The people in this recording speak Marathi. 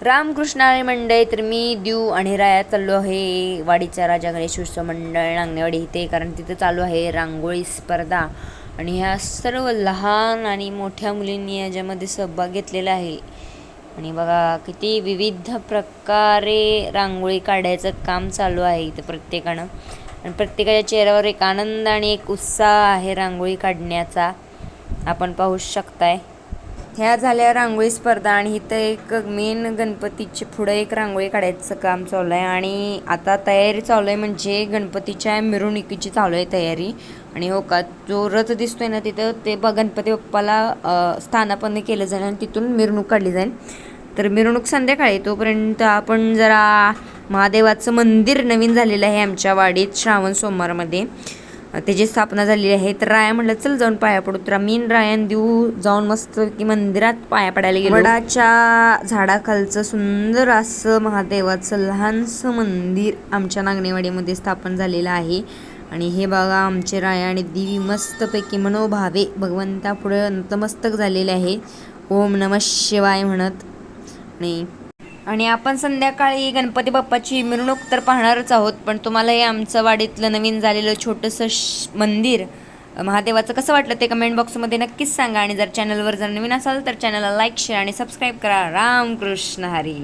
रामकृष्ण हरी मंडळी. तर मी द्यू आणि राया चाललो आहे वाडीच्या राजा गणेश उत्सव मंडळ नांगणेवाडी इथे, कारण तिथे चालू आहे रांगोळी स्पर्धा आणि ह्या सर्व लहान आणि मोठ्या मुलींनी याच्यामध्ये सहभाग घेतलेला आहे. आणि बघा किती विविध प्रकारे रांगोळी काढायचं काम चालू आहे इथं प्रत्येकानं, आणि प्रत्येकाच्या चेहऱ्यावर एक आनंद आणि एक उत्साह आहे रांगोळी काढण्याचा, आपण पाहू शकताय. ह्या झाल्या रांगोळी स्पर्धा आणि इथं एक मेन गणपतीच्या पुढं एक रांगोळी काढायचं काम चालू आहे. आणि आता तयारी चालू आहे, म्हणजे गणपतीच्या मिरवणुकीची चालू आहे तयारी. आणि हो का, जो रथ दिसतोय ना तिथं ते गणपती बाप्पाला स्थानापन्न केलं जाईल आणि तिथून मिरवणूक काढली जाईल. तर मिरवणूक संध्याकाळी, तोपर्यंत आपण जरा महादेवाचं मंदिर नवीन झालेलं आहे आमच्या वाडीत श्रावण सोमवारमध्ये, त्याची स्थापना झालेली आहे. तर राया म्हटलं चल जाऊन पाया पडू. तर आम्ही रायन देऊ जाऊन मस्त की मंदिरात पाया पडायला गेलो. वडाच्या झाडाखालचं सुंदर असं महादेवाचं लहानसं मंदिर आमच्या नागणेवाडीमध्ये स्थापन झालेलं आहे. आणि हे बघा आमचे राया आणि देवी मस्तपैकी मनोभावे भगवंतापुढे नतमस्तक झालेले आहे, ओम नमः शिवाय म्हणत. आणि आपण संध्याकाळी गणपती बाप्पाची मिरवणूक तर पाहणारच आहोत, पण तुम्हाला हे आमचं वाडीतलं नवीन झालेलं छोटंसं मंदिर महादेवाचं कसं वाटलं ते कमेंट बॉक्समध्ये नक्कीच सांगा. आणि जर चॅनलवर जर नवीन असाल तर चॅनलला लाईक, शेअर आणि सबस्क्राईब करा. रामकृष्ण हरी.